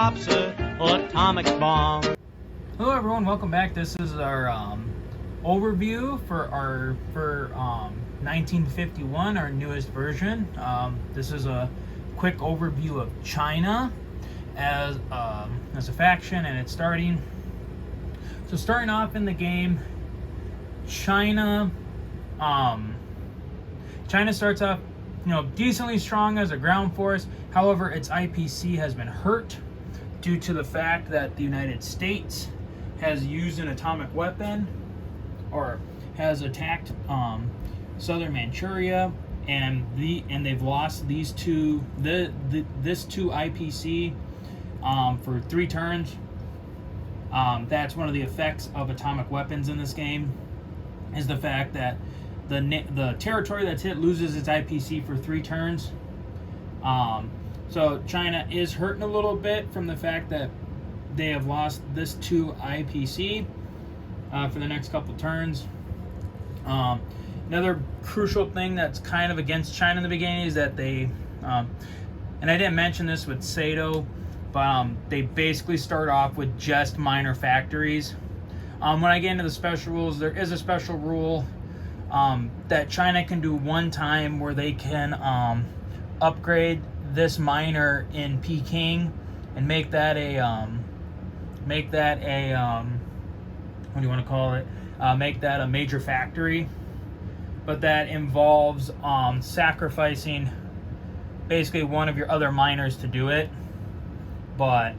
drops an atomic bomb. Hello everyone, welcome back. This is our overview for 1951, our newest version. This is a quick overview of China as a faction and its starting. So starting off in the game, China starts off, decently strong as a ground force. However, its IPC has been hurt due to the fact that the United States has used an atomic weapon or has attacked southern Manchuria, and they've lost this two IPC for 3 turns. That's one of the effects of atomic weapons in this game, is the fact that the territory that's hit loses its IPC for 3 turns. So China is hurting a little bit from the fact that they have lost this 2 IPC for the next couple turns. Another crucial thing that's kind of against China in the beginning is that they, and I didn't mention this with Sato, but they basically start off with just minor factories. When I get into the special rules, there is a special rule that China can do one time where they can upgrade this minor in Peking and make that a what do you want to call it? Make that a major factory, but that involves sacrificing basically one of your other miners to do it. But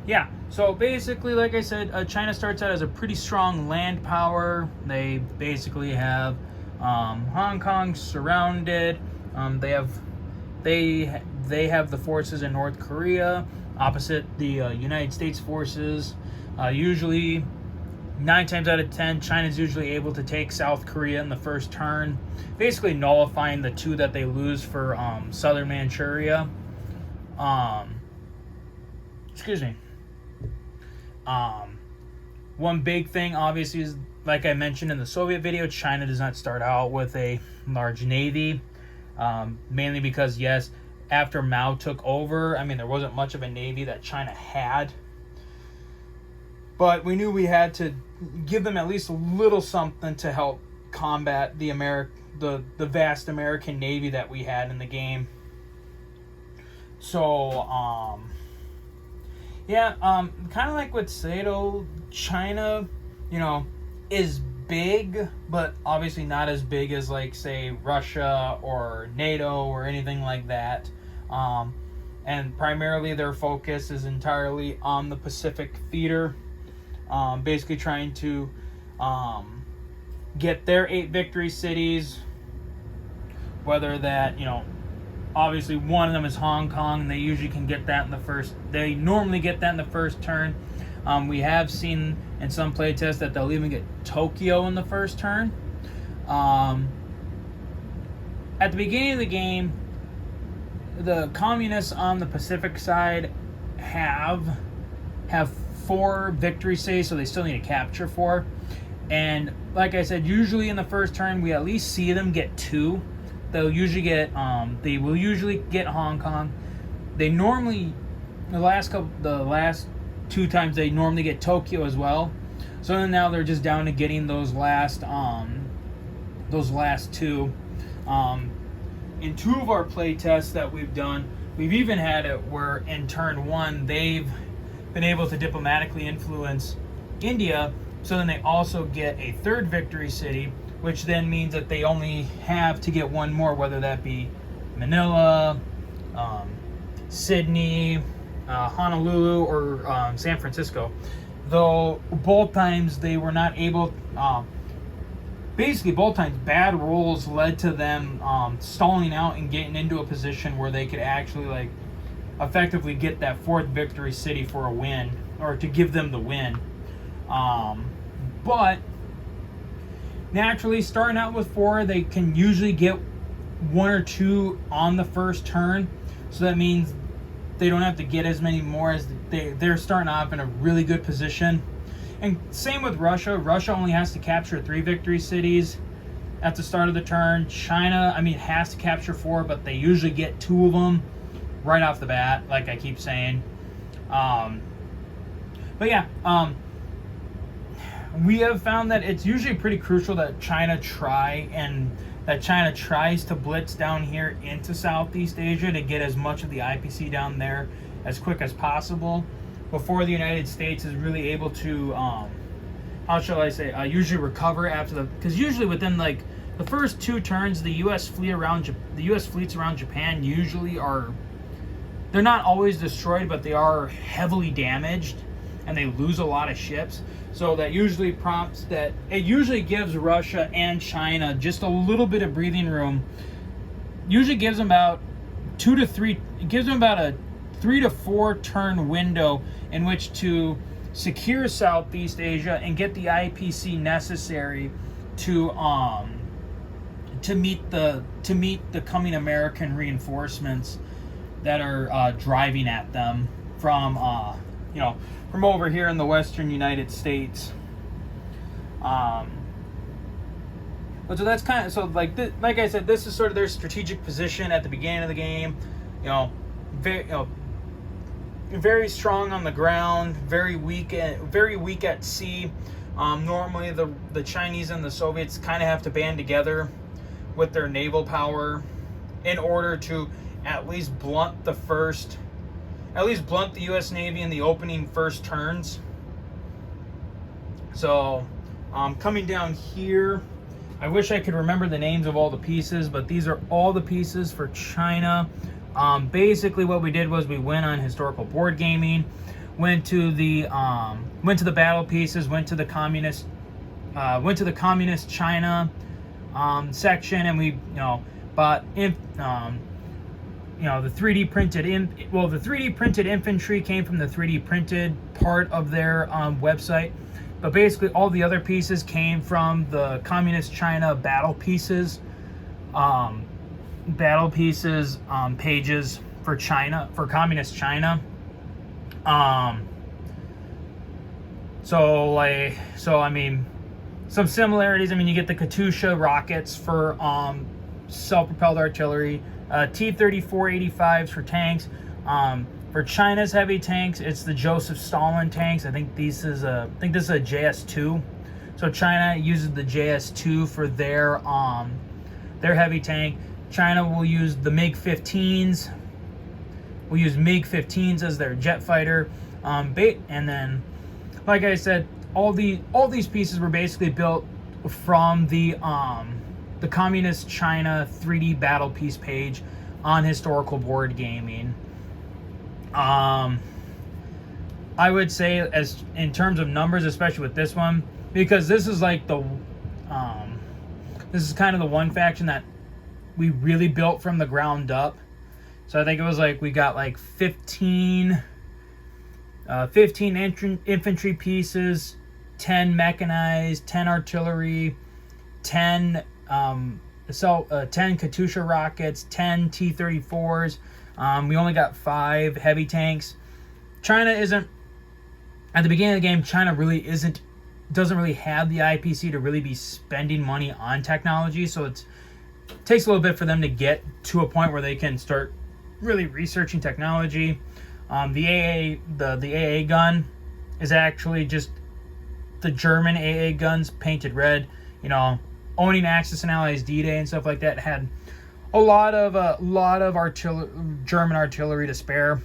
yeah, so basically, like I said, China starts out as a pretty strong land power. They basically have Hong Kong surrounded. They have the forces in North Korea opposite the United States forces. Usually 9 times out of 10, China's usually able to take South Korea in the first turn, basically nullifying the 2 that they lose for southern Manchuria. Excuse me. One big thing, obviously, is, like I mentioned in the Soviet video, China does not start out with a large navy, mainly because, yes, after Mao took over, there wasn't much of a navy that China had. But we knew we had to give them at least a little something to help combat the vast American navy that we had in the game. So, yeah, kind of like with Sato, China, is big, but obviously not as big as, like, say, Russia or NATO or anything like that. And primarily their focus is entirely on the Pacific theater, basically trying to get their 8 victory cities, whether that, obviously one of them is Hong Kong, and they usually can get that they normally get that in the first turn. We have seen in some playtests that they'll even get Tokyo in the first turn. At the beginning of the game, the communists on the Pacific side have 4 victory cities, so they still need to capture 4. And like I said, usually in the first turn, we at least see them get 2. They will usually get Hong Kong. They normally, the last 2 times, they normally get Tokyo as well. So then now they're just down to getting those last 2. In 2 of our play tests that we've done, we've even had it where in turn 1 they've been able to diplomatically influence India, so then they also get a 3rd victory city, which then means that they only have to get 1 more, whether that be Manila, Sydney, Honolulu, or San Francisco. Though both times they were not able, basically both times bad rolls led to them stalling out and getting into a position where they could actually effectively get that 4th victory city for a win, or to give them the win. But naturally, starting out with 4, they can usually get 1 or 2 on the first turn, so that means they don't have to get as many more, as they're starting off in a really good position. And same with Russia. Russia only has to capture 3 victory cities at the start of the turn. China, has to capture 4, but they usually get 2 of them right off the bat, like I keep saying. But yeah, we have found that it's usually pretty crucial that China tries to blitz down here into Southeast Asia to get as much of the IPC down there as quick as possible before the United States is really able to, how shall I say, usually recover after because usually within like the first 2 turns, the U.S. fleets around Japan usually they're not always destroyed, but they are heavily damaged, and they lose a lot of ships. So that usually it usually gives Russia and China just a little bit of breathing room. Usually gives them about 2 to 3, it gives them about a 3 to 4 turn window in which to secure Southeast Asia and get the IPC necessary to meet the coming American reinforcements that are driving at them from from over here in the western United States. But so that's kind of like I said, this is sort of their strategic position at the beginning of the game. Very strong on the ground, very weak at sea. Normally the Chinese and the Soviets kind of have to band together with their naval power in order to at least blunt the U.S. Navy in the opening first turns. So, coming down here, I wish I could remember the names of all the pieces, but these are all the pieces for China. Basically, what we did was we went on historical board gaming, went to the battle pieces, went to the communist China section, and we bought the 3D printed the 3D printed infantry came from the 3D printed part of their website, but basically all the other pieces came from the Communist China battle pieces pages for Communist China. Some similarities. You get the Katyusha rockets for self-propelled artillery. T-34-85s for tanks. For China's heavy tanks, it's the Joseph Stalin tanks. I think this is a JS2. So China uses the JS2 for their heavy tank. China will use the MiG-15s. Will use MiG-15s as their jet fighter. And then, like I said, all these pieces were basically built from the Communist China 3D battle piece page on historical board gaming. I would say, as in terms of numbers, especially with this one, because this is like this is kind of the one faction that we really built from the ground up. So I think it was like we got like 15 infantry pieces, 10 mechanized, 10 artillery, 10 Katyusha rockets, 10 T-34s. We only got 5 heavy tanks. China isn't, at the beginning of the game, China really doesn't really have the IPC to really be spending money on technology, so it takes a little bit for them to get to a point where they can start really researching technology. The AA gun is actually just the German AA guns painted red. Owning Axis and Allies D-Day and stuff like that, had a lot of German artillery to spare.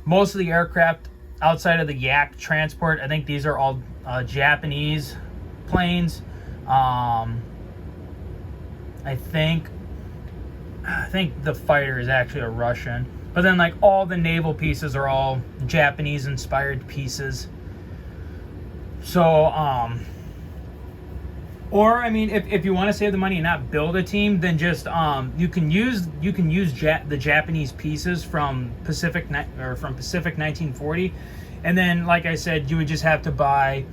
Most of the aircraft outside of the Yak transport, I think these are all Japanese planes. I think the fighter is actually a Russian. But then, like, all the naval pieces are all Japanese-inspired pieces. So, if you want to save the money and not build a team, then just you can use the Japanese pieces from Pacific 1940, and then, like I said, you would just have to buy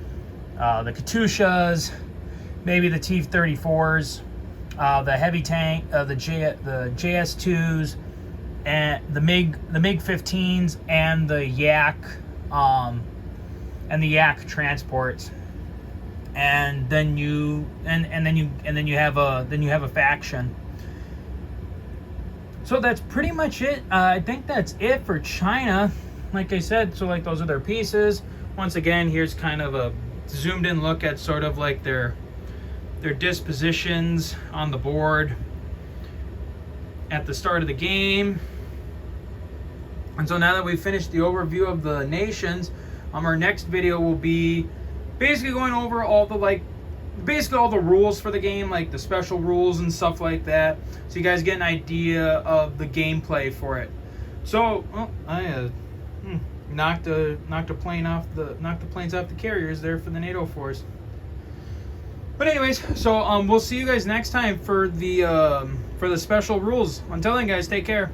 the Katyushas, maybe the T-34s, the heavy tank, the JS2s, and the MiG-15s, and the Yak transports. And then you have a faction. So that's pretty much it. I think that's it for China. Like I said, so like those are their pieces. Once again, here's kind of a zoomed in look at sort of like their dispositions on the board at the start of the game. And so now that we've finished the overview of the nations, our next video will be basically going over all the basically all the rules for the game, like the special rules and stuff like that, so you guys get an idea of the gameplay for it. So, I knocked the planes off the carriers there for the NATO force. But anyways, so we'll see you guys next time for the special rules. Until then, guys, take care.